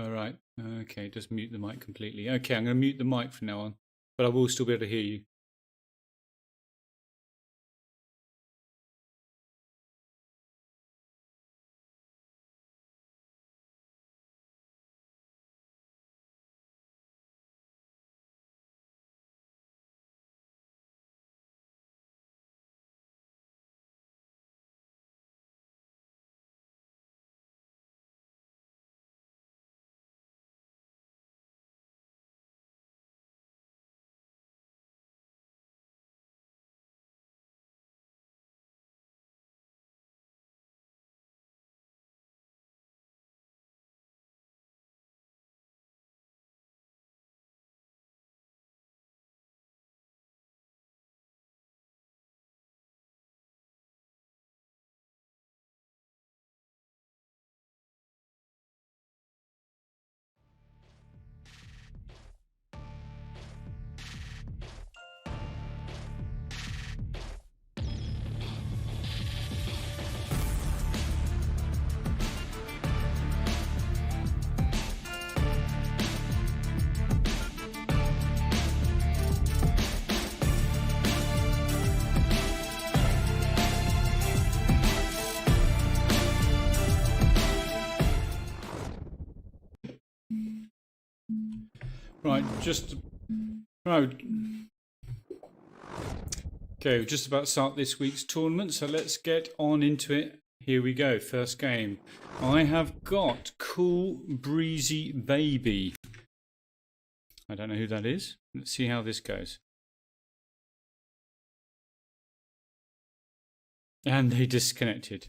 All right. Okay, just mute the mic completely. Okay, I'm going to mute the mic from now on, but I will still be able to hear you. Right, okay, we're just about to start this week's tournament, so let's get on into it. Here we go, first game. I have got Cool Breezy Baby. I don't know who that is. Let's see how this goes. And they disconnected.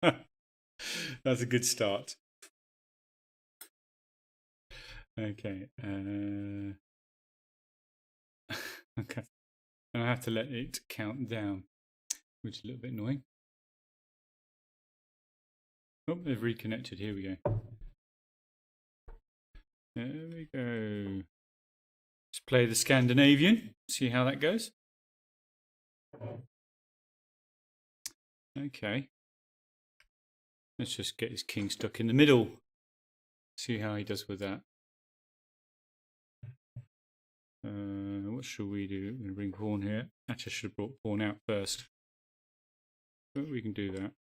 That's a good start. Okay. Okay. And I have to let it count down, which is a little bit annoying. Oh, they've reconnected. Here we go. There we go. Let's play the Scandinavian. See how that goes. Okay. Let's just get his king stuck in the middle. See how he does with that. What should we do? I'm going to bring pawn here. Actually, I should have brought pawn out first. But we can do that.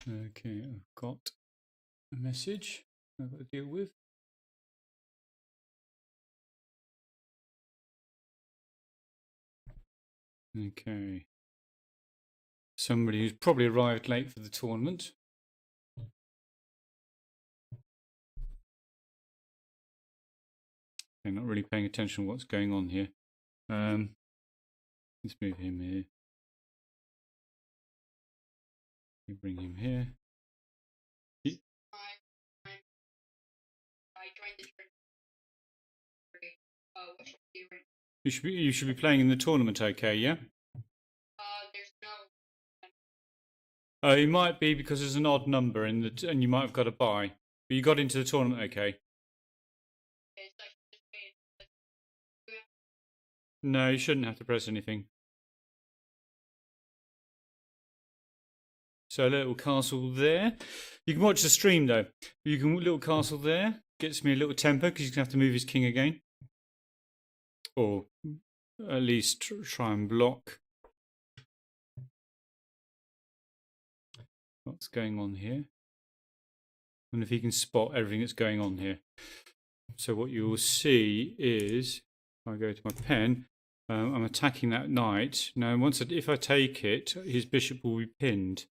Okay, I've got a message I've got to deal with. Okay. Somebody who's probably arrived late for the tournament. They're not really paying attention to what's going on here. Let's move him here. We bring him here. You should be playing in the tournament, okay? Yeah. There's no. Oh, it might be because there's an odd number in the and you might have got a buy, but you got into the tournament, okay? No, you shouldn't have to press anything. So a little castle there. You can watch the stream though. You can little castle there. Gets me a little temper because he's gonna have to move his king again, or at least try and block. What's going on here? And if he can spot everything that's going on here. So what you will see is, if I go to my pen, I'm attacking that knight. Now, if I take it, his bishop will be pinned.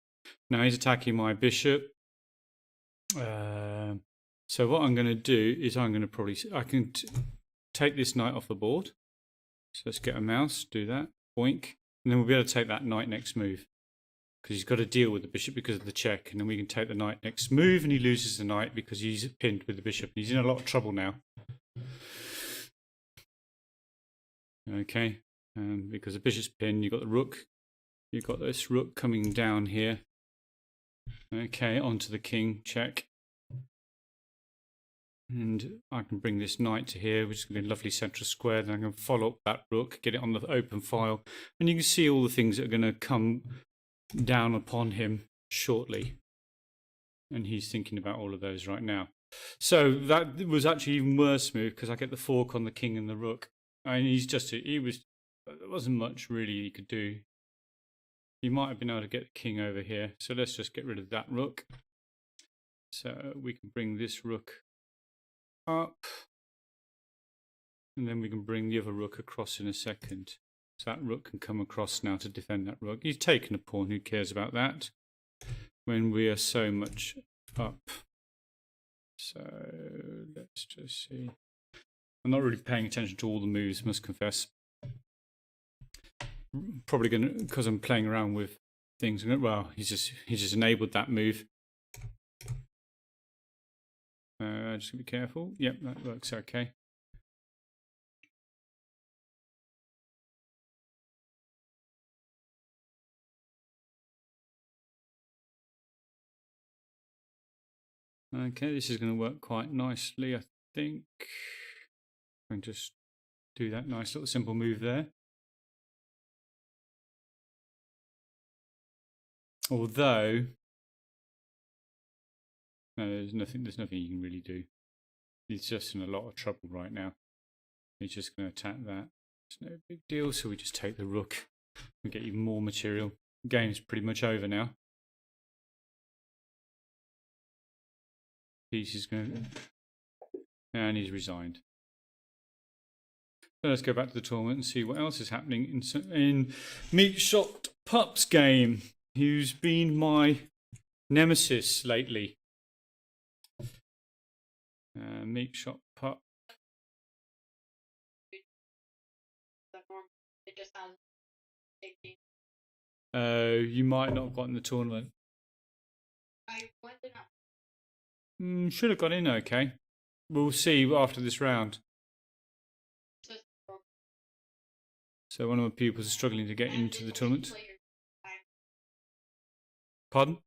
Now he's attacking my bishop. So what I'm going to do is I can take this knight off the board. So let's get a mouse, do that, boink, and then we'll be able to take that knight next move. Because he's got to deal with the bishop because of the check, and then we can take the knight next move, and he loses the knight because he's pinned with the bishop. He's in a lot of trouble now. Okay, because the bishop's pinned, you've got the rook. You've got this rook coming down here. Okay, onto the king, check. And I can bring this knight to here, which is going to be a lovely central square. Then I can follow up that rook, get it on the open file. And you can see all the things that are going to come down upon him shortly. And he's thinking about all of those right now. So that was actually even worse move because I get the fork on the king and the rook. And there wasn't much really he could do. He might have been able to get the king over here. So let's just get rid of that rook. So we can bring this rook up. And then we can bring the other rook across in a second. So that rook can come across now to defend that rook. He's taken a pawn, who cares about that? When we are so much up. So let's just see. I'm not really paying attention to all the moves, must confess. Probably going to, because I'm playing around with things. Well, he's just enabled that move. Just be careful. Yep, that works okay. Okay, this is going to work quite nicely, I think. I can just do that nice little simple move there. Although, no, there's nothing you can really do. He's just in a lot of trouble right now. He's just going to attack that. It's no big deal, so we just take the rook. We get even more material. The game's pretty much over now. Piece is going to... And he's resigned. So let's go back to the tournament and see what else is happening in Meat Shot Pup's game, who's been my nemesis lately. Meat Shot Pup. You might not have gotten the tournament. Should have got in okay. We'll see after this round. So one of my pupils is struggling to get into the tournament. Pardon?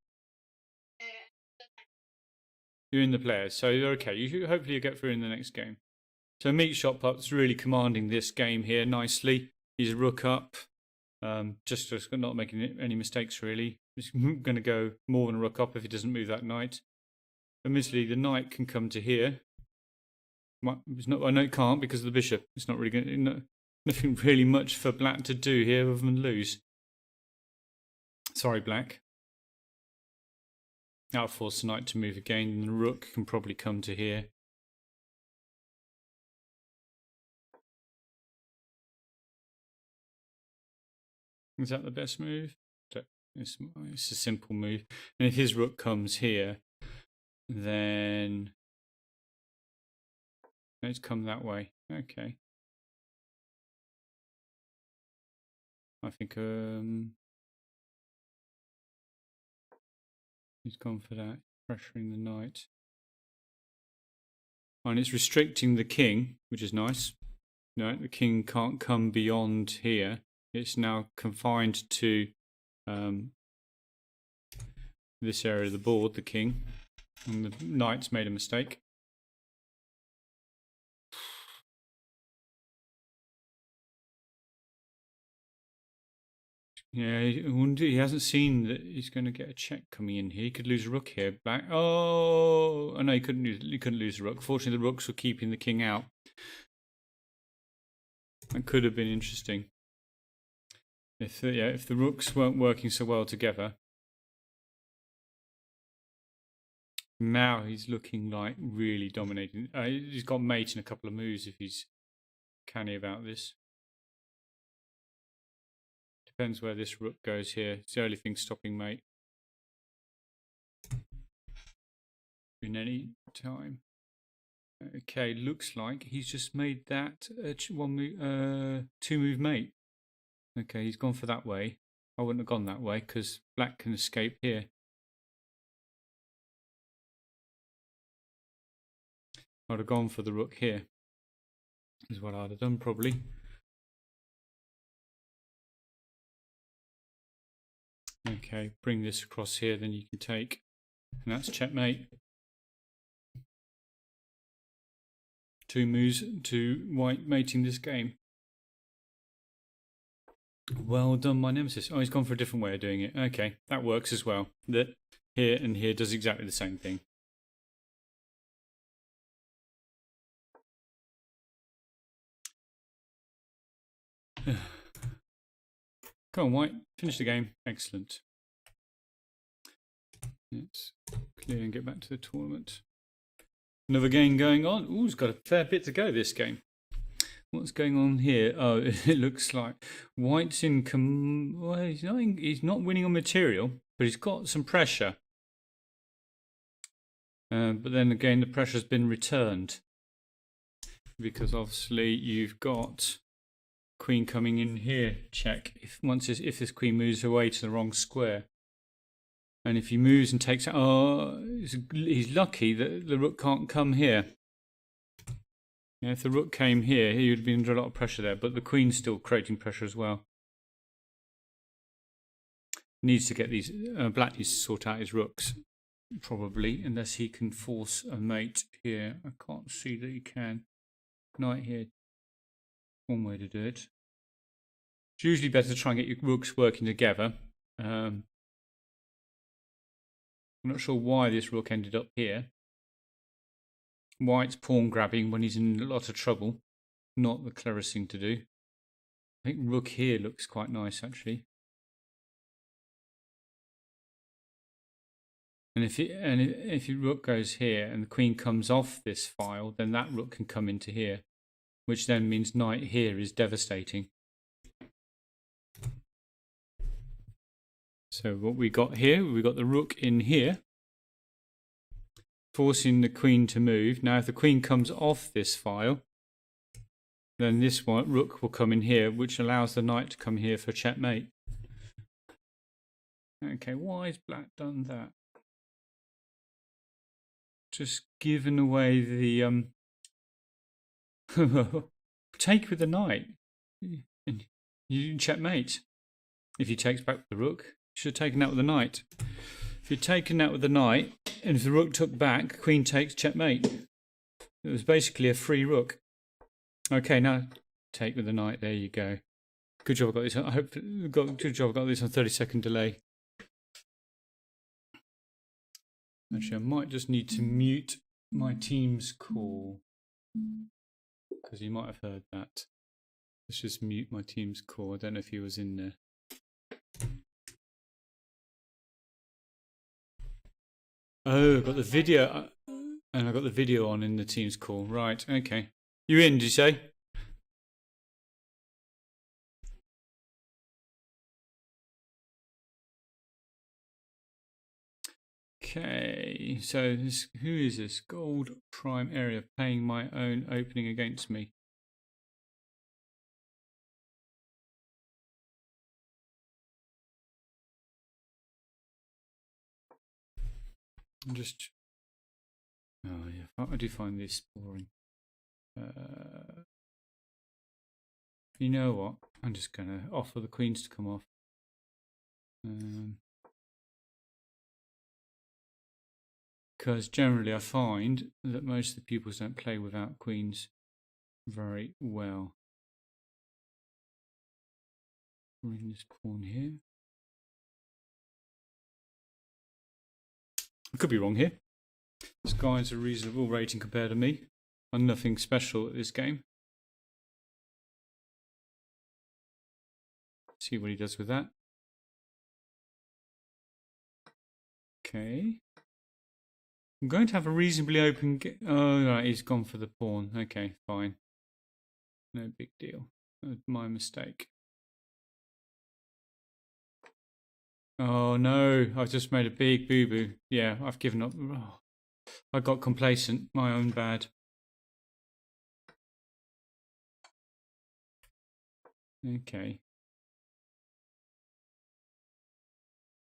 You're in the players, so you're okay. Hopefully you'll get through in the next game. So Meat Shot Pup's really commanding this game here nicely. He's a rook up. Just not making any mistakes really. He's going to go more than a rook up if he doesn't move that knight. Admittedly, the knight can come to here. I know it can't because of the bishop. It's not really going. Nothing really much for black to do here other than lose. Sorry, black. That'll force the knight to move again, and the rook can probably come to here. Is that the best move? It's a simple move. And if his rook comes here, then let's come that way. Okay. I think he's gone for that, pressuring the knight. And it's restricting the king, which is nice. No, the king can't come beyond here. It's now confined to this area of the board, the king. And the knight's made a mistake. Yeah, he hasn't seen that he's going to get a check coming in here. He could lose a rook here. Black. Oh no, he couldn't lose a rook. Fortunately, the rooks were keeping the king out. That could have been interesting. If the rooks weren't working so well together. Now he's looking like really dominating. He's got mate in a couple of moves if he's canny about this. Depends where this rook goes here. It's the only thing stopping mate. In any time. Okay, looks like he's just made that two move mate. Okay, he's gone for that way. I wouldn't have gone that way because black can escape here. I'd have gone for the rook here. Is what I'd have done probably. Okay, bring this across here, then you can take. And that's checkmate. 2 moves to white mating this game. Well done, my nemesis. Oh, he's gone for a different way of doing it. Okay, that works as well. That here and here does exactly the same thing. Come on, white. Finish the game. Excellent. Let's clear and get back to the tournament. Another game going on. Ooh, it's got a fair bit to go, this game. What's going on here? Oh, it looks like white's in... well, he's not winning on material, but he's got some pressure. But then again, the pressure's been returned. Because obviously you've got queen coming in here. Check. If this queen moves away to the wrong square. And if he moves and takes out... Oh, he's lucky that the rook can't come here. Yeah, if the rook came here, he would have been under a lot of pressure there, but the queen's still creating pressure as well. Needs to get these... black needs to sort out his rooks, probably, unless he can force a mate here. I can't see that he can. Knight here. One way to do it. It's usually better to try and get your rooks working together. I'm not sure why this rook ended up here. White's pawn grabbing when he's in a lot of trouble. Not the cleverest thing to do. I think rook here looks quite nice, actually. And if your rook goes here and the queen comes off this file, then that rook can come into here, which then means knight here is devastating. So what we got here, we got the rook in here, forcing the queen to move. Now if the queen comes off this file, then this one, rook will come in here, which allows the knight to come here for checkmate. Okay, why has black done that? Just given away the take with the knight. And you checkmate. If he takes back the rook, you should have taken that with the knight. If you'd taken that with the knight, and if the rook took back, queen takes checkmate. It was basically a free rook. Okay, now take with the knight. There you go. Good job. I got this. I hope. Good job. I got this on 30-second delay. Actually, I might just need to mute my Teams call because you might have heard that. Let's just mute my Teams call. I don't know if he was in there. Oh, I've got the video, and I got the video on in the Teams call. Right, okay. You in, did you say? Okay, so who is this? Gold prime area playing my own opening against me. I'm just... Oh yeah, I do find this boring. You know what? I'm just going to offer the queens to come off. Because generally I find that most of the pupils don't play without queens very well. Bring this pawn here. I could be wrong here. This guy's a reasonable rating compared to me. I'm nothing special at this game. See what he does with that. Okay. I'm going to have a reasonably open... Oh, right, he's gone for the pawn. Okay, fine. No big deal. My mistake. Oh no, I've just made a big boo-boo. Yeah, I've given up. Oh, I got complacent. My own bad. Okay.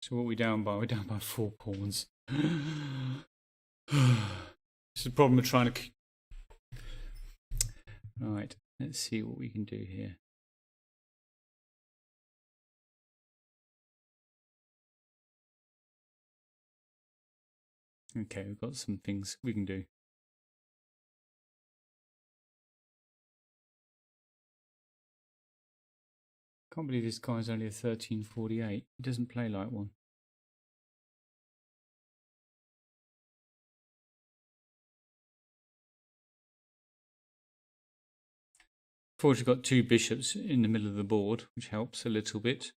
So what are we down by? We're down by 4 pawns. It's the problem of trying to... Right, let's see what we can do here. Okay, we've got some things we can do. Can't believe this guy's only a 1348. He doesn't play like one. Fortunately, got two bishops in the middle of the board, which helps a little bit.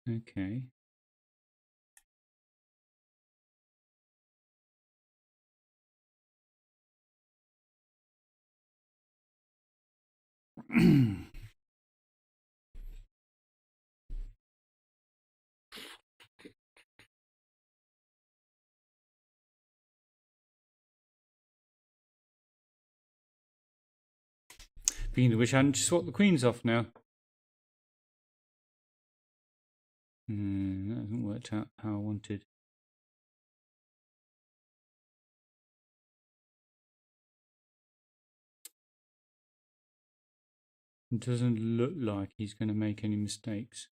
Okay. Beginning to wish I hadn't swapped the queens off now. That hasn't worked out how I wanted. It doesn't look like he's going to make any mistakes.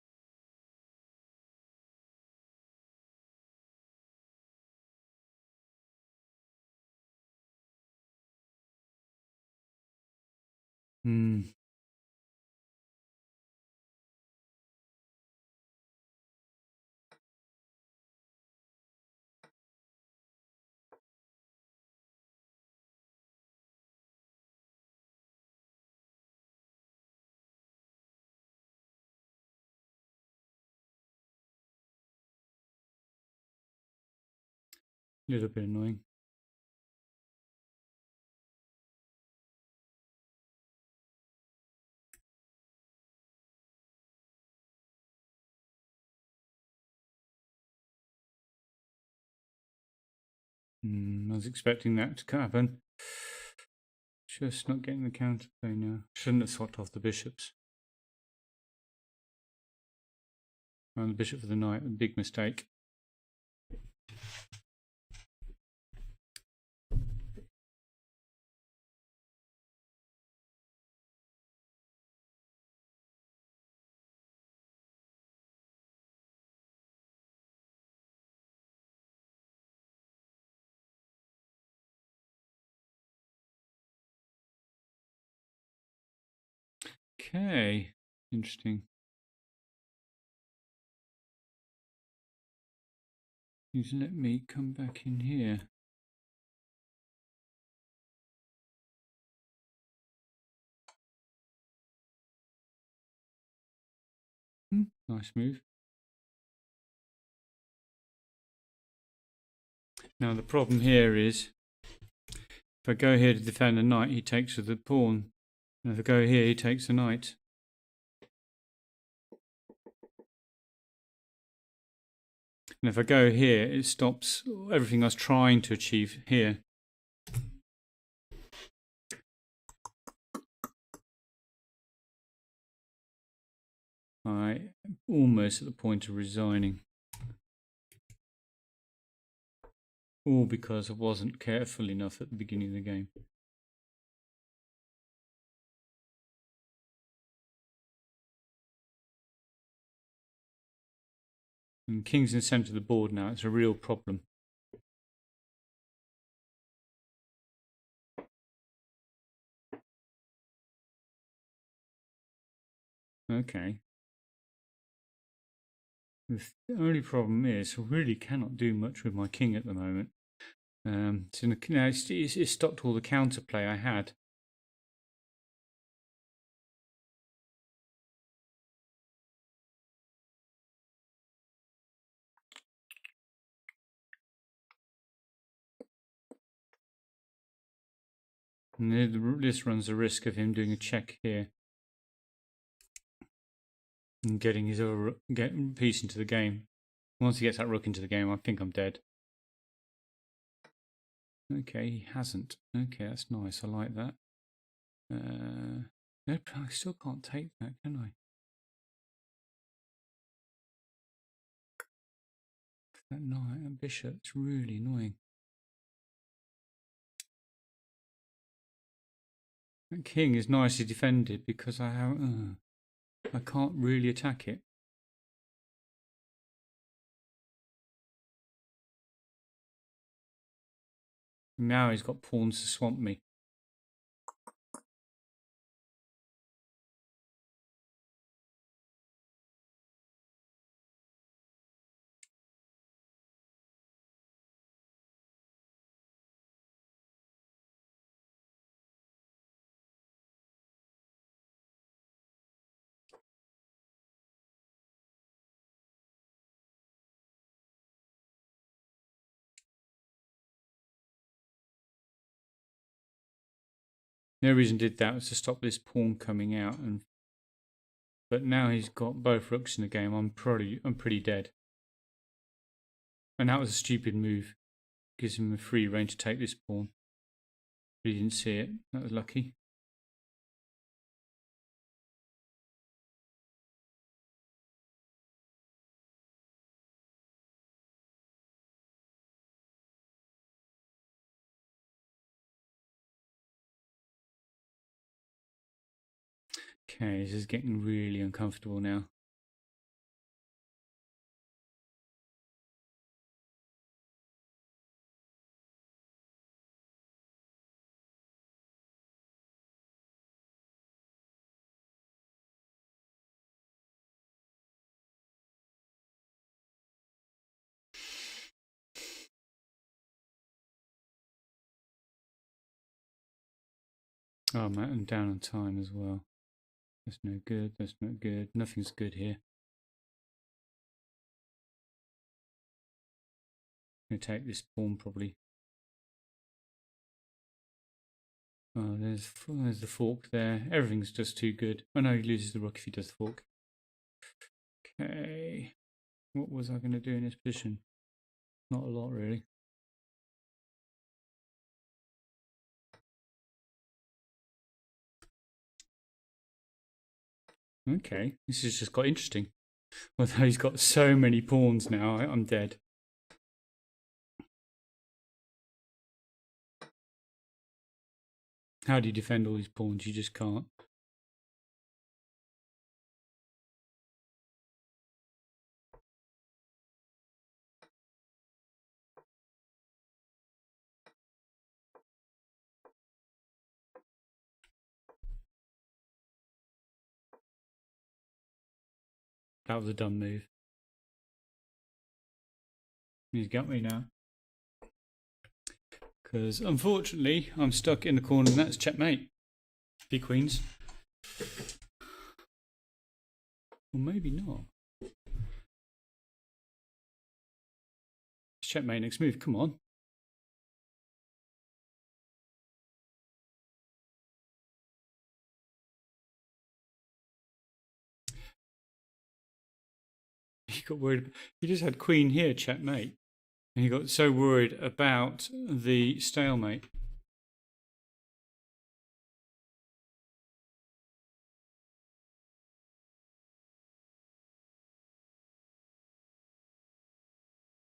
A little bit annoying. I was expecting that to happen. Just not getting the counterplay now. Shouldn't have swapped off the bishops. And the bishop for the knight, a big mistake. Okay, interesting. Please let me come back in here. Nice move. Now the problem here is, if I go here to defend the knight, he takes with the pawn. And if I go here, he takes the knight. And if I go here, it stops everything I was trying to achieve here. I'm almost at the point of resigning. All because I wasn't careful enough at the beginning of the game. And king's in the centre of the board now. It's a real problem. Okay. The only problem is I really cannot do much with my king at the moment. So now it's stopped all the counterplay I had. And this runs the risk of him doing a check here and getting his other piece into the game. Once he gets that rook into the game, I think I'm dead. Okay, he hasn't. Okay, that's nice. I like that. Nope, I still can't take that, can I? That knight and bishop's really annoying. That king is nicely defended because I can't really attack it. Now he's got pawns to swamp me. The only reason I did that was to stop this pawn coming out, but now he's got both rooks in the game. I'm pretty dead. And that was a stupid move. Gives him a free rein to take this pawn. But he didn't see it. That was lucky. Okay, this is getting really uncomfortable now. Oh, man, I'm down on time as well. That's no good. That's not good. Nothing's good here. I'm going to take this pawn probably. Oh, there's the fork there. Everything's just too good. Oh no, he loses the rook if he does the fork. Okay. What was I going to do in this position? Not a lot, really. Okay, this has just got interesting. Although he's got so many pawns now, I'm dead. How do you defend all these pawns? You just can't. That was a dumb move. He's got me now. Because unfortunately, I'm stuck in the corner and that's checkmate. B queens. Well, maybe not. Checkmate next move, come on. He got worried. He just had queen here, checkmate. And he got so worried about the stalemate.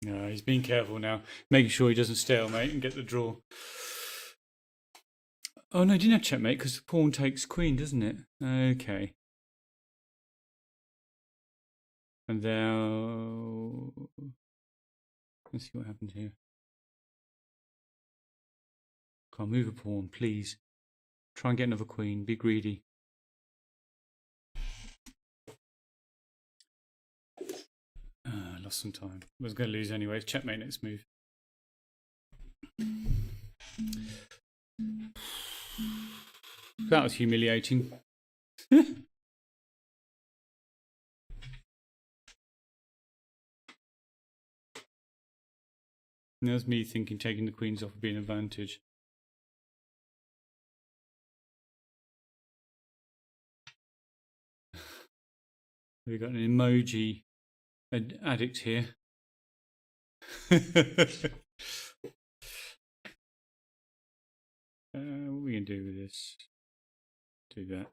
No, he's being careful now, making sure he doesn't stalemate and get the draw. Oh no, he didn't have checkmate because the pawn takes queen, doesn't it? Okay. And now let's see what happens here. Can't move a pawn, please. Try and get another queen. Be greedy. Lost some time. I was going to lose anyway. Checkmate next move. That was humiliating. There's me thinking taking the queens off would be an advantage. We've got an emoji addict here. What are we going to do with this? Do that.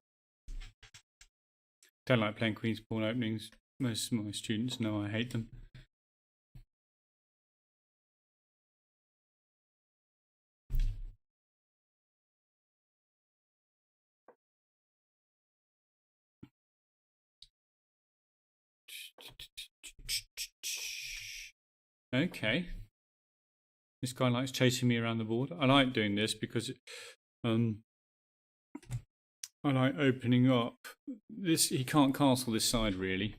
Don't like playing Queen's Pawn openings. Most of my students know I hate them. Okay. This guy likes chasing me around the board. I like doing this because I like opening up this. He can't castle this side really,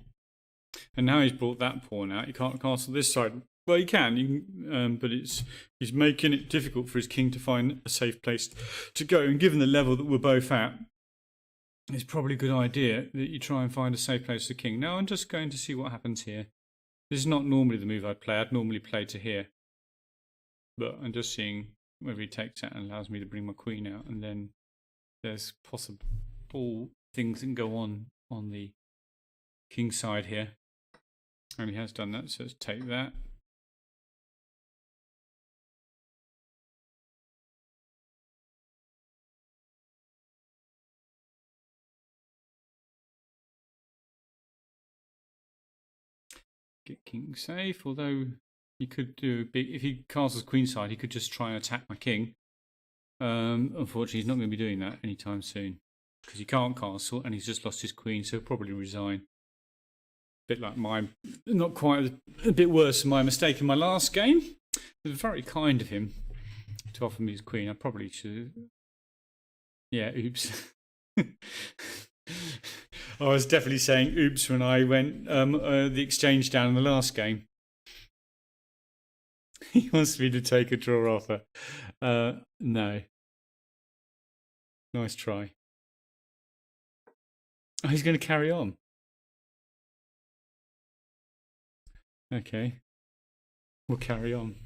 and now he's brought that pawn out. He can't castle this side. Well, he can, but he's making it difficult for his king to find a safe place to go. And given the level that we're both at, it's probably a good idea that you try and find a safe place for the king. Now I'm just going to see what happens here. This is not normally the move I'd play. I'd normally play to here. But I'm just seeing whether he takes that and allows me to bring my queen out. And then there's possible things that can go on the king side here. And he has done that, so let's take that. Get king safe, although he could do a big, if he castles queen side, he could just try and attack my king. Unfortunately, he's not going to be doing that anytime soon because he can't castle and he's just lost his queen, so he'll probably resign. A bit like mine, not quite, a bit worse than my mistake in my last game. It was very kind of him to offer me his queen. I probably should. Yeah, oops. I was definitely saying oops when I went the exchange down in the last game. He wants me to take a draw offer. No. Nice try. Oh, he's going to carry on. Okay. We'll carry on.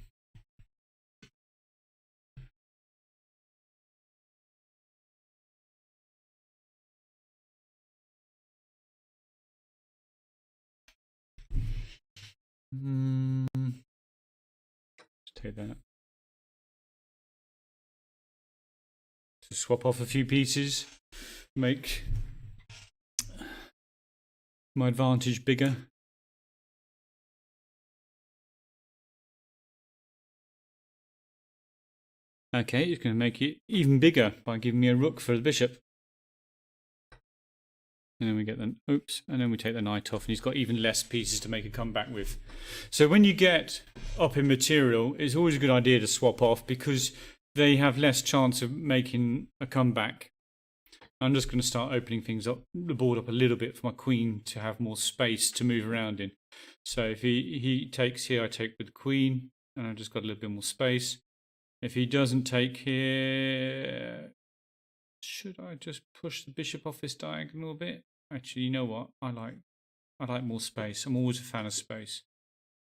Let's take that. To swap off a few pieces, make my advantage bigger. Okay, he's going to make it even bigger by giving me a rook for the bishop. And then we get the oops, and then we take the knight off, and he's got even less pieces to make a comeback with. So when you get up in material, it's always a good idea to swap off because they have less chance of making a comeback. I'm just going to start opening things up, the board up a little bit for my queen to have more space to move around in. So if he takes here, I take with the queen, and I've just got a little bit more space. If he doesn't take here, should I just push the bishop off this diagonal a bit? Actually, you know what? I like more space. I'm always a fan of space.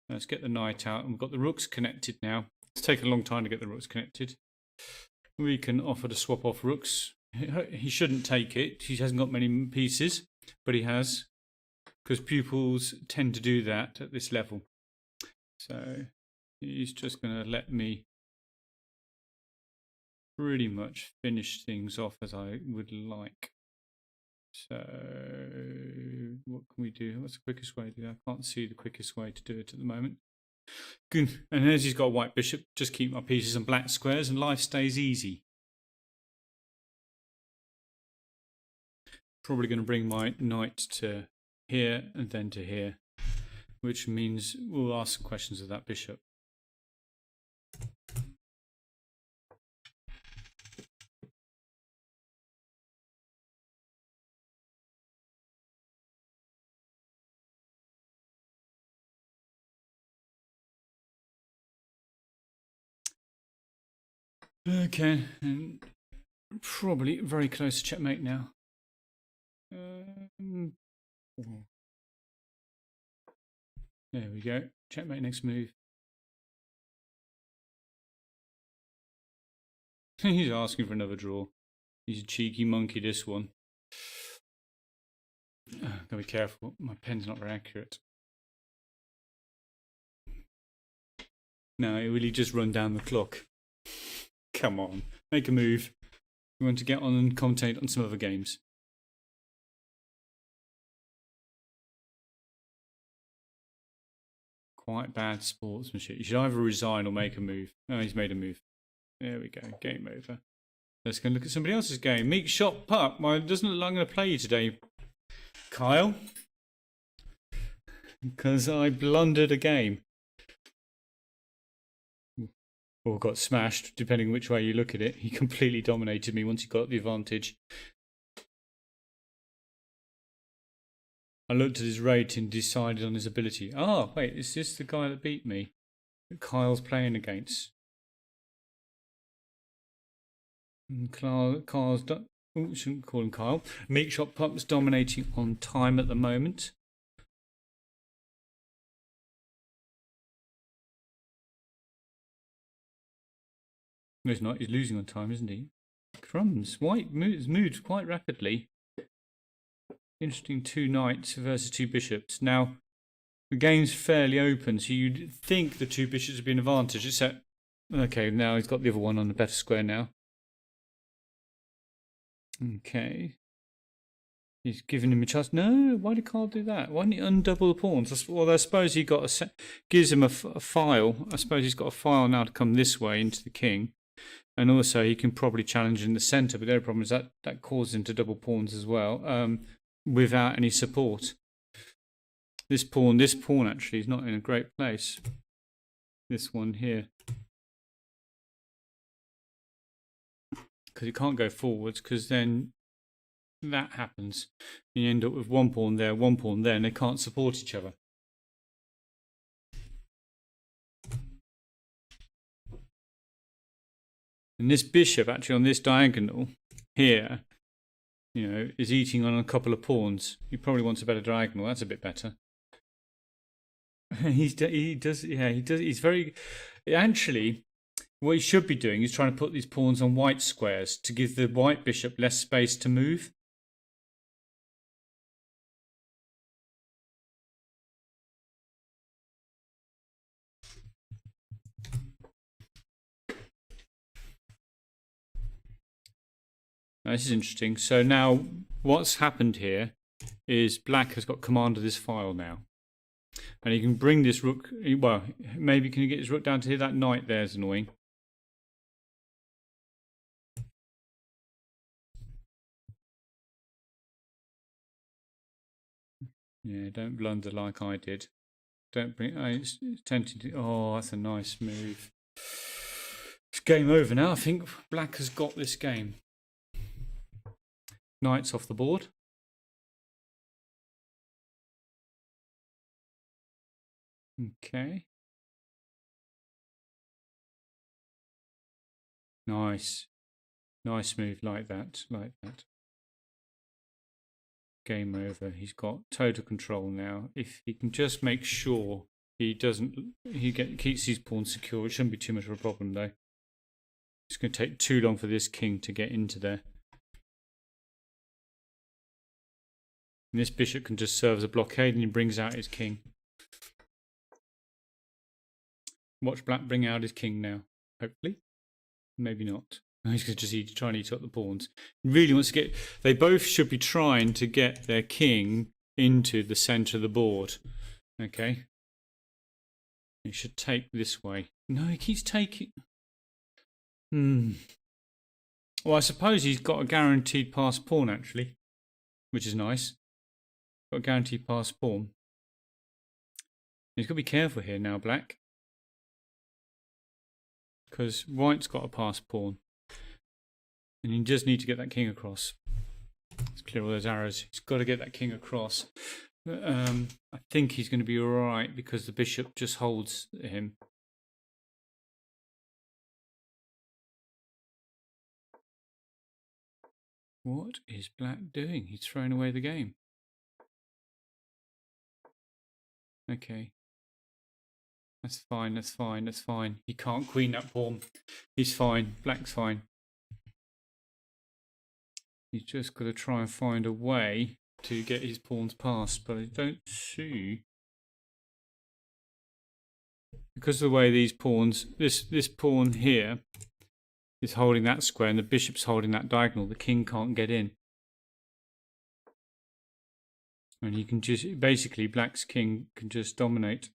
Let's get the knight out, and we've got the rooks connected now. It's taken a long time to get the rooks connected. We can offer to swap off rooks. He shouldn't take it. He hasn't got many pieces, but he has, because pupils tend to do that at this level. So he's just going to let me pretty much finish things off as I would like. So what can we do? What's the quickest way to do that? I can't see the quickest way to do it at the moment. Good. And as he's got a white bishop, just keep my pieces on black squares and life stays easy. Probably going to bring my knight to here and then to here, which means we'll ask some questions of that bishop. Okay, and probably very close to checkmate now. There we go. Checkmate next move. He's asking for another draw. He's a cheeky monkey, this one. Gotta be careful. My pen's not very accurate. No, it really just run down the clock. Come on, make a move. We want to get on and commentate on some other games. Quite bad sportsmanship. You should either resign or make a move. Oh, he's made a move. There we go. Game over. Let's go look at somebody else's game. Meek Shot Pup. Well, it doesn't look like I'm going to play you today, Kyle. Because I blundered a game. Or got smashed, depending which way you look at it. He completely dominated me once he got the advantage. I looked at his rate and decided on his ability. Oh, wait, is this the guy that beat me? That Kyle's playing against. And Kyle's... Oh, shouldn't call him Kyle. Meat Shop Pup's dominating on time at the moment. No, he's not. He's losing on time, isn't he? Crumbs. White moves quite rapidly. Interesting, 2 knights versus 2 bishops. Now, the game's fairly open, so you'd think the 2 bishops would be an advantage, except... Okay, now he's got the other one on the better square now. Okay. He's giving him a chance. No, why did Carl do that? Why didn't he undouble the pawns? Well, I suppose he got gives him a file. I suppose he's got a file now to come this way into the king. And also he can probably challenge in the centre, but the only problem is that causes him to double pawns as well. Without any support. This pawn actually is not in a great place. This one here. Because it can't go forwards, because then that happens. You end up with 1 pawn there, and they can't support each other. And this bishop actually on this diagonal here, you know, is eating on a couple of pawns. He probably wants a better diagonal. That's a bit better. He does. He's very... Actually, what he should be doing is trying to put these pawns on white squares to give the white bishop less space to move. Now, this is interesting. So now what's happened here is black has got command of this file now. And he can bring this rook... Well, maybe can you get his rook down to here? That knight there's annoying. Yeah, don't blunder like I did. Don't bring... it's tempting to... Oh, that's a nice move. It's game over now. I think black has got this game. Knight's off the board. Okay. Nice. Nice move like that. Game over. He's got total control now. If he can just make sure he keeps his pawns secure, it shouldn't be too much of a problem though. It's going to take too long for this king to get into there. And this bishop can just serve as a blockade and he brings out his king. Watch black bring out his king now. Hopefully. Maybe not. He's going to just try and eat up the pawns. He really wants to get... They both should be trying to get their king into the centre of the board. Okay. He should take this way. No, he keeps taking... Well, I suppose he's got a guaranteed pass pawn, actually. Which is nice. Got a guaranteed pass pawn. He's got to be careful here now, black. Because white's got a pass pawn. And you just need to get that king across. Let's clear all those arrows. He's got to get that king across. I think he's going to be alright because the bishop just holds him. What is black doing? He's thrown away the game. Okay. That's fine, that's fine, that's fine. He can't queen that pawn. He's fine. Black's fine. He's just got to try and find a way to get his pawns past, but I don't see. Because of the way these pawns, this pawn here is holding that square and the bishop's holding that diagonal, the king can't get in. And he can just, basically black's king can just dominate.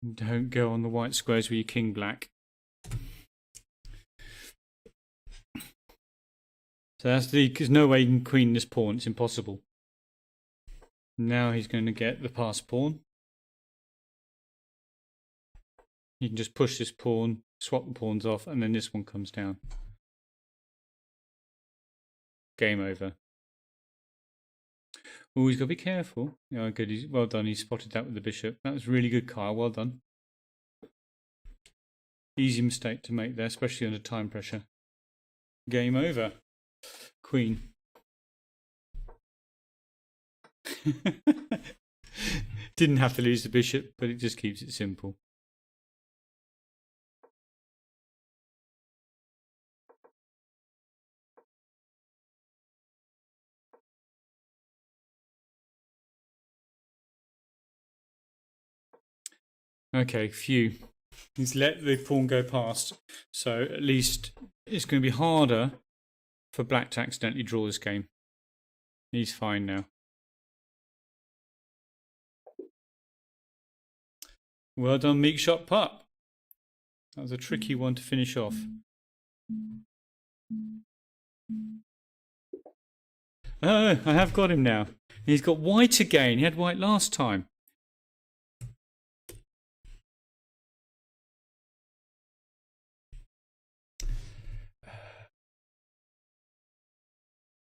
Don't go on the white squares with your king black. So that's there's no way you can queen this pawn. It's impossible. Now he's going to get the passed pawn. You can just push this pawn, swap the pawns off, and then this one comes down. Game over. Oh, he's got to be careful. Yeah, good. Well done. He spotted that with the bishop. That was really good, Kyle. Well done. Easy mistake to make there, especially under time pressure. Game over. Queen. Didn't have to lose the bishop, but it just keeps it simple. Okay, phew. He's let the pawn go past, so at least it's going to be harder for black to accidentally draw this game. He's fine now. Well done, Meek Shot Pup. That was a tricky one to finish off. Oh, I have got him now. He's got white again. He had white last time.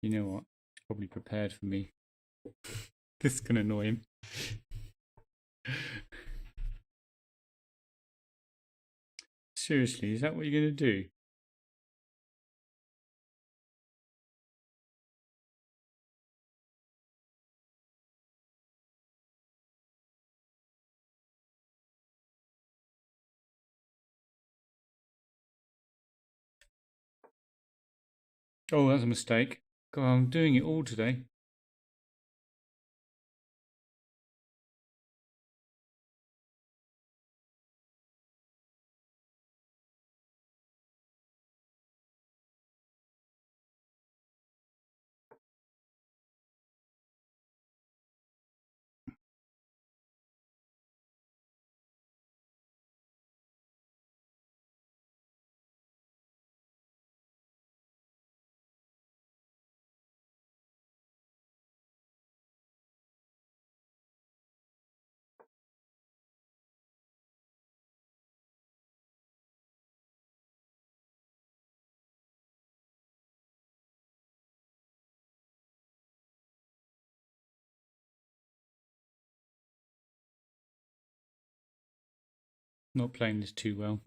You know what? He's probably prepared for me. This is going to annoy him. Seriously, is that what you're going to do? Oh, that's a mistake. God, I'm doing it all today. Not playing this too well.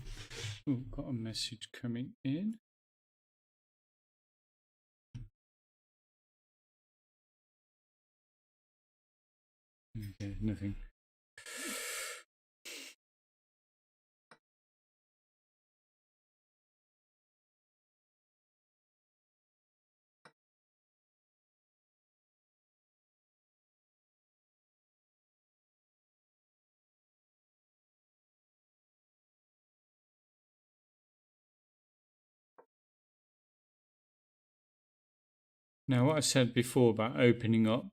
Ooh, got a message coming in. Okay, nothing. Now, what I said before about opening up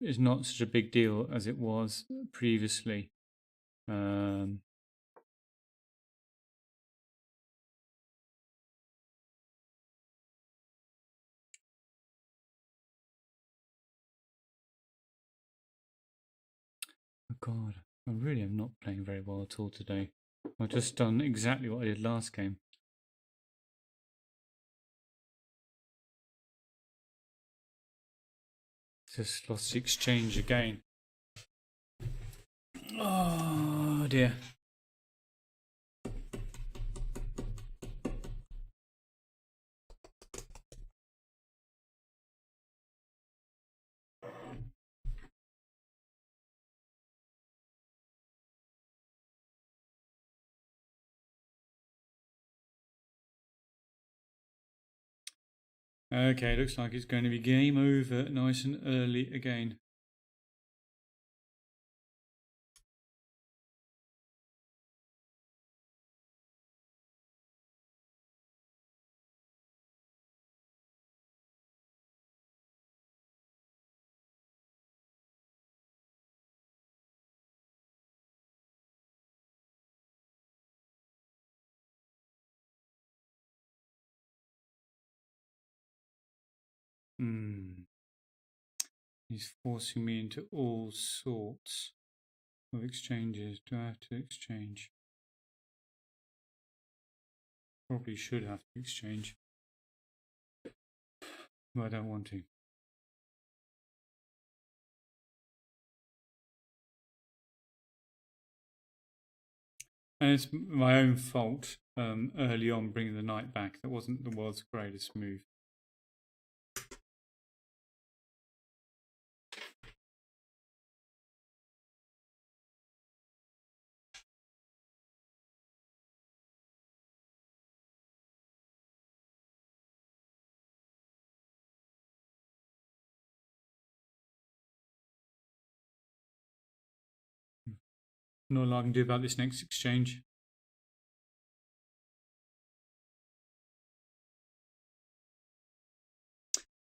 is not such a big deal as it was previously. Oh God, I really am not playing very well at all today. I've just done exactly what I did last game. Just lost the exchange again. Oh dear. Okay, looks like it's going to be game over nice and early again. He's forcing me into all sorts of exchanges. Do I have to exchange? Probably should have to exchange. But I don't want to. And it's my own fault early on bringing the knight back. That wasn't the world's greatest move. Not a lot I can do about this next exchange.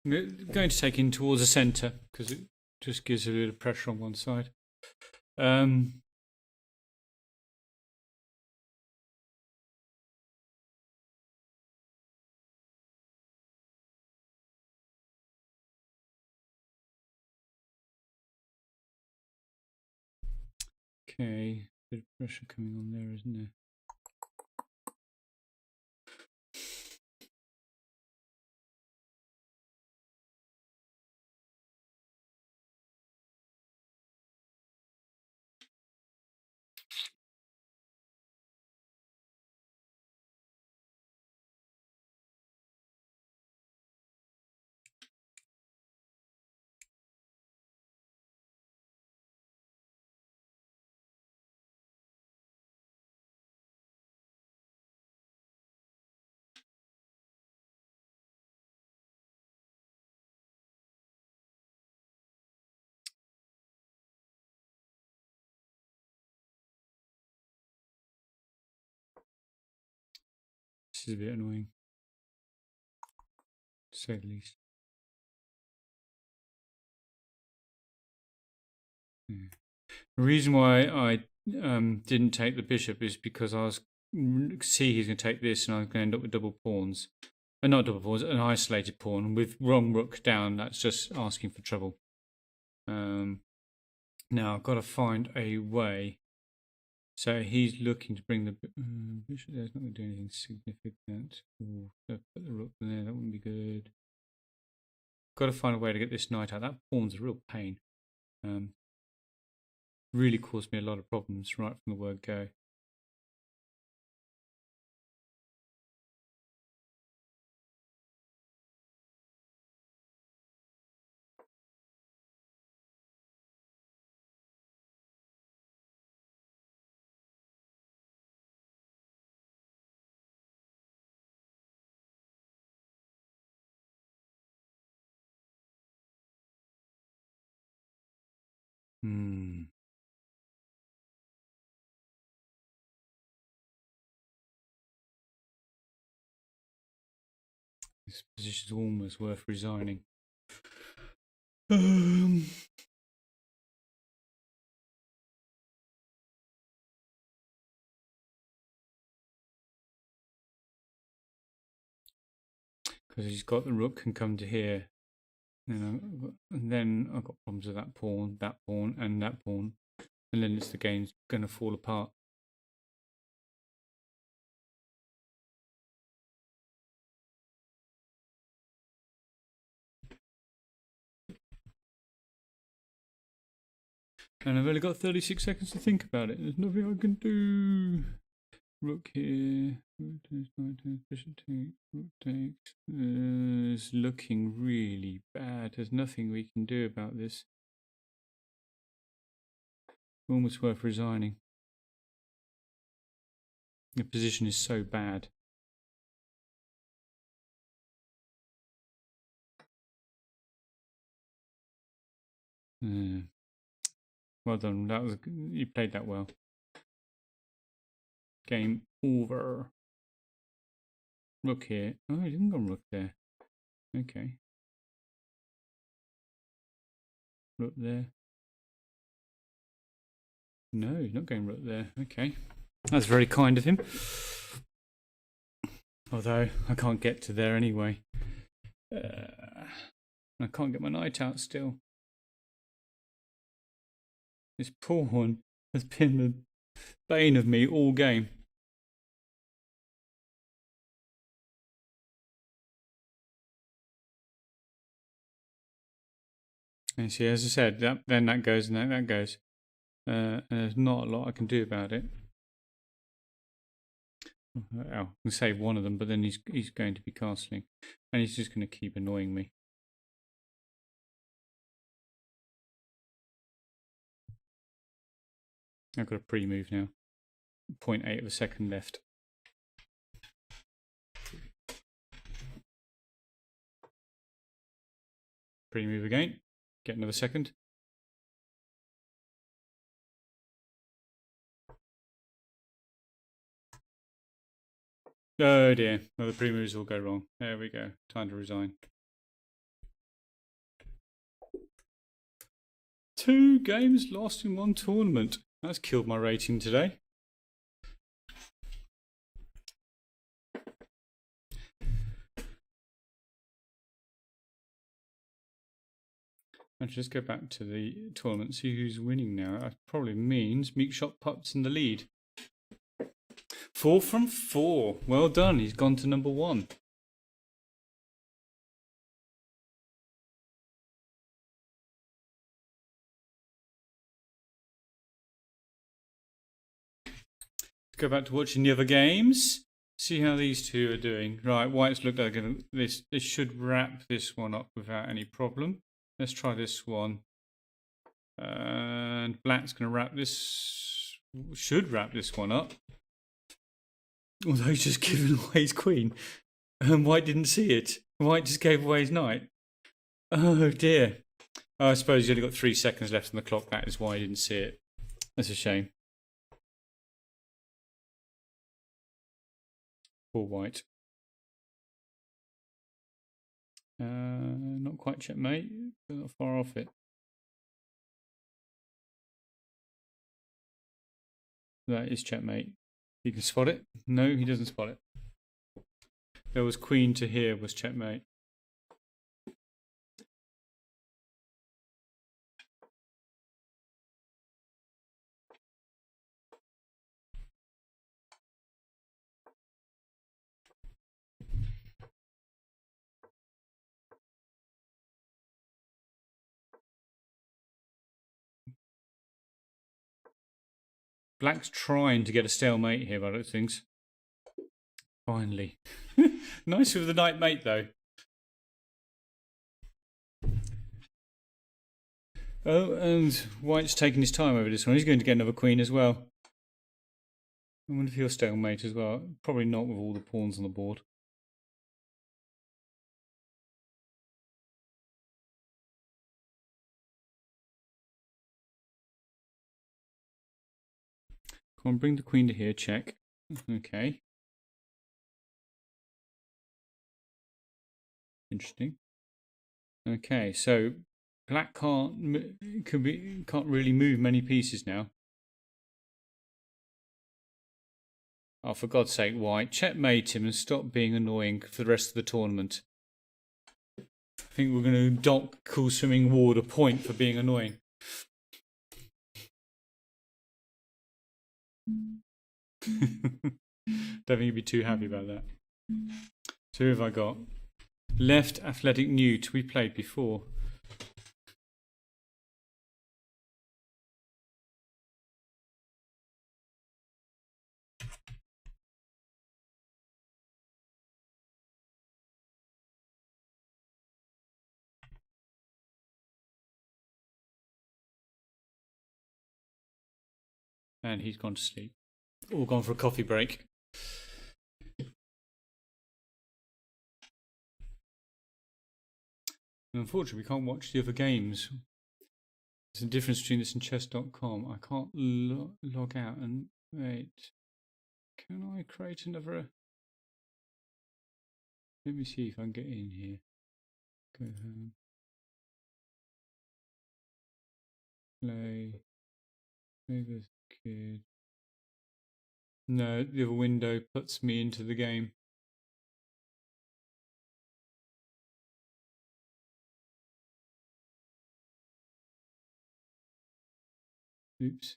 I'm going to take in towards the centre because it just gives a little pressure on one side. Okay, bit of pressure coming on there, isn't there? This is a bit annoying, to say the least. Yeah. The reason why I didn't take the bishop is because I was he's going to take this, and I was going to end up with double pawns. Not double pawns, an isolated pawn with wrong rook down. That's just asking for trouble. Now I've got to find a way. So he's looking to bring the bishop there. It's not going to do anything significant. Ooh, put the rook there. That wouldn't be good. Got to find a way to get this knight out. That pawn's a real pain. Really caused me a lot of problems right from the word go. This position's almost worth resigning. Because he's got the rook can come to here. And then I've got problems with that pawn, and that pawn. And then the game's going to fall apart. And I've only got 36 seconds to think about it. There's nothing I can do. Rook here. Bishop takes. Rook takes. It's looking really bad. There's nothing we can do about this. Almost worth resigning. The position is so bad. Well done. That was you played that well. Game over. Rook here. Oh, he didn't go rook there. Okay. Rook there. No, he's not going rook there. Okay. That's very kind of him. Although I can't get to there anyway. I can't get my knight out still. This pawn has been the bane of me all game. And see, as I said, then that goes and that goes. And there's not a lot I can do about it. Oh, I can save one of them, but then he's going to be castling. And he's just going to keep annoying me. I've got a pre-move now. 0.8 of a second left. Pre-move again. Get another second. Oh dear. Well, the pre-moves will go wrong. There we go. Time to resign. 2 games lost in 1 tournament. That's killed my rating today. I'll just go back to the tournament, see who's winning now. That probably means Meek Shot Pup's in the lead. 4 from 4. Well done. He's gone to number 1. Let's go back to watching the other games. See how these two are doing. Right, White's looked like this. This should wrap this one up without any problem. Let's try this one. And Black's going to wrap this. Should wrap this one up. Although he's just given away his queen. And White didn't see it. White just gave away his knight. Oh dear. Oh, I suppose he's only got 3 seconds left on the clock. That is why he didn't see it. That's a shame. Poor White. Not quite checkmate, but not far off it. That is checkmate. You can spot it? No, he doesn't spot it. There was queen to here was checkmate. Black's trying to get a stalemate here by those things. Finally. Nice with the knight mate though. Oh, and White's taking his time over this one. He's going to get another queen as well. I wonder if he'll stalemate as well. Probably not with all the pawns on the board. Come on, bring the queen to here, check. Okay. Interesting. Okay, so Black can't really move many pieces now. Oh, for God's sake, White, checkmate him and stop being annoying for the rest of the tournament. I think we're going to dock Cool Swimming Ward a point for being annoying. Don't think you'd be too happy about that. So who have I got? Left Athletic Newt, we played before. And he's gone to sleep. All gone for a coffee break. And unfortunately, we can't watch the other games. There's a difference between this and chess.com. I can't log out and wait. Can I create another? Let me see if I can get in here. Go home. Play. Play this kid. No, the other window puts me into the game. Oops.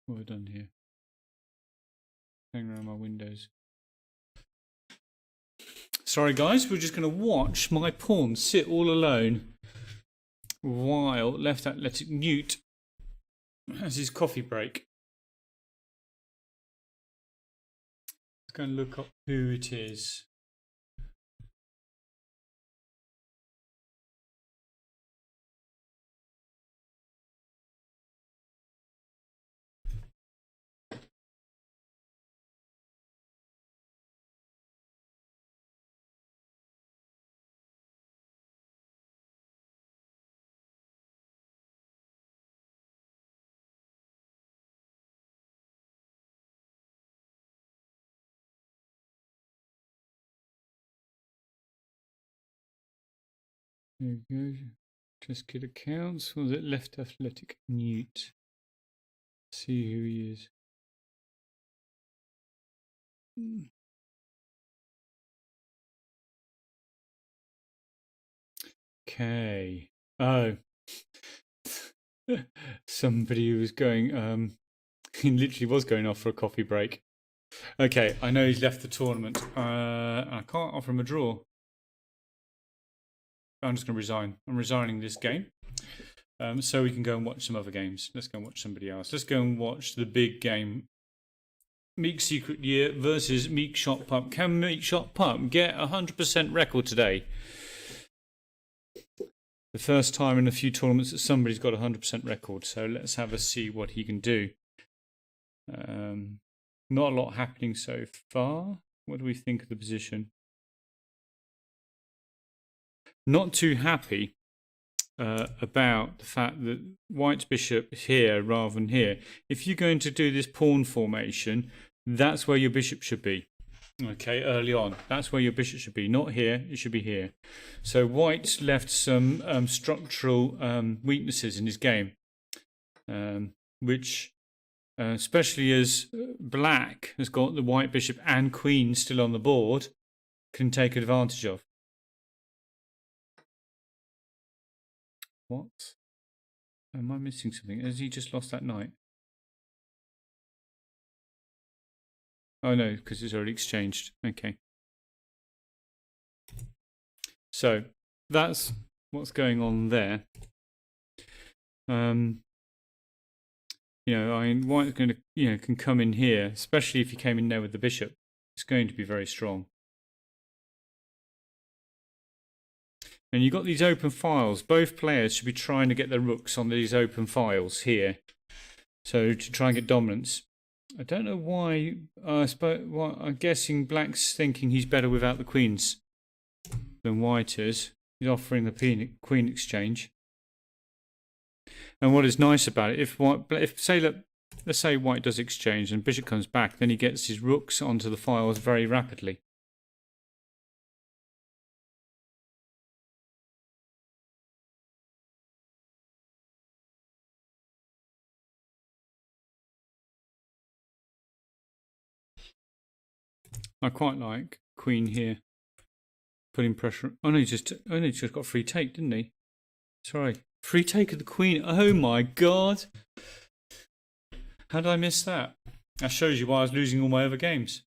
What have I done here? Hang around my windows. Sorry guys, we're just going to watch my pawn sit all alone while left athletic Newt has his coffee break. Let's go and look up who it is. There we go. Just get accounts. Was it left athletic Newt? See who he is. Okay. Oh. Somebody who was going, he literally was going off for a coffee break. Okay, I know he's left the tournament. I can't offer him a draw. I'm just going to resign. I'm resigning this game. So we can go and watch some other games. Let's go and watch somebody else. Let's go and watch the big game. Meek Secret Year versus Meek Shot Pup. Can Meek Shot Pup get a 100% record today? The first time in a few tournaments that somebody's got a 100% record. So let's have a see what he can do. Not a lot happening so far. What do we think of the position? Not too happy about the fact that White's bishop is here rather than here. If you're going to do this pawn formation, that's where your bishop should be. Okay, early on. That's where your bishop should be. Not here, it should be here. So White's left some structural weaknesses in his game, which, especially as Black has got the White bishop and Queen still on the board, can take advantage of. What? Am I missing something? Has he just lost that knight? Oh no, because it's already exchanged. Okay. So that's what's going on there. You know, I mean, White's going to, you know, can come in here, especially if he came in there with the bishop. It's going to be very strong. And you've got these open files. Both players should be trying to get their rooks on these open files here. So to try and get dominance. I don't know why. I'm guessing Black's thinking he's better without the queens than White is. He's offering the queen exchange. And what is nice about it, if let's say White does exchange and bishop comes back, then he gets his rooks onto the files very rapidly. I quite like Queen here, putting pressure. Oh no, he just got free take, didn't he? Sorry, free take of the Queen. Oh my God! How did I miss that? That shows you why I was losing all my other games.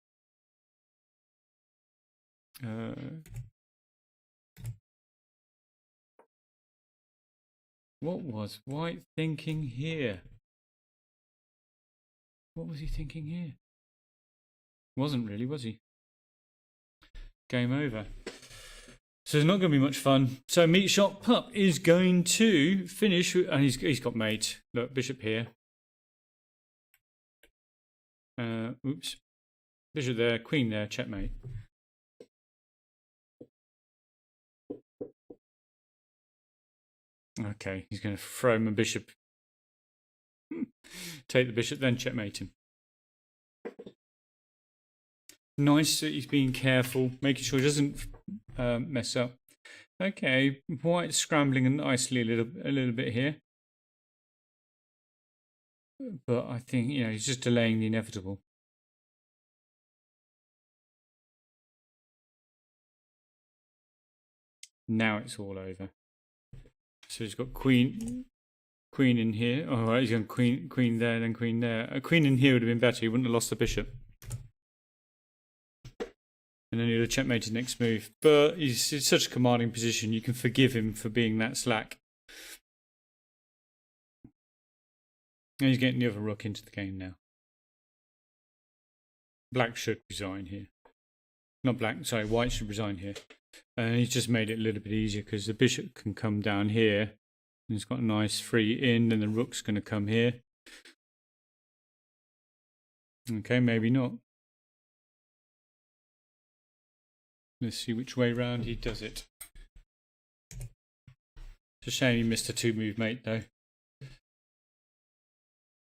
What was White thinking here? What was he thinking here? Wasn't really, was he? Game over. So it's not going to be much fun. So Meek Shot Pup is going to finish, and he's got mate. Look, bishop here. Oops. Bishop there, queen there, checkmate. Okay, he's going to throw him a bishop. Take the bishop, then checkmate him. Nice that he's being careful, making sure he doesn't mess up. Okay, White's scrambling nicely a little bit here. But I think, you know, he's just delaying the inevitable. Now it's all over. So he's got queen in here. Oh, right, he's got queen there, then queen there. A queen in here would have been better. He wouldn't have lost the bishop. And then he'd have checkmated next move. But he's in such a commanding position, you can forgive him for being that slack. And he's getting the other rook into the game now. Black should resign here. Not black, sorry, white should resign here. And he's just made it a little bit easier because the bishop can come down here. And it's got a nice free in, and the rook's going to come here. Okay, maybe not. Let's see which way round he does it. It's a shame he missed a 2-move mate though.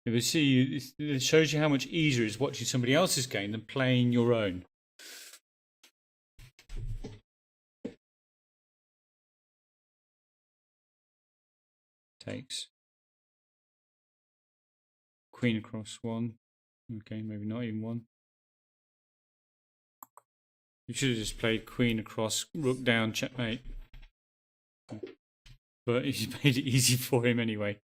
If you see, it shows you how much easier it is watching somebody else's game than playing your own. Takes. Queen across 1. Okay, maybe not even 1. You should have just played queen across, rook down, checkmate. But he's made it easy for him anyway.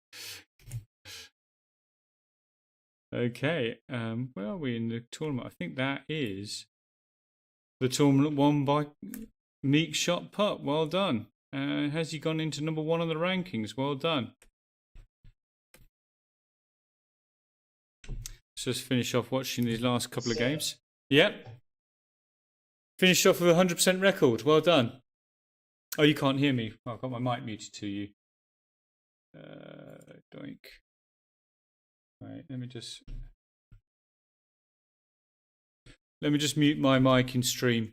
Okay, where are we in the tournament? I think that is the tournament won by Meek Shot Putt. Well done. Has he gone into number 1 on the rankings? Well done. Let's just finish off watching these last couple of games. Yep. Finished off with a 100% record. Well done. Oh, you can't hear me. Oh, I've got my mic muted to you. Doink. Right, let me just mute my mic in stream.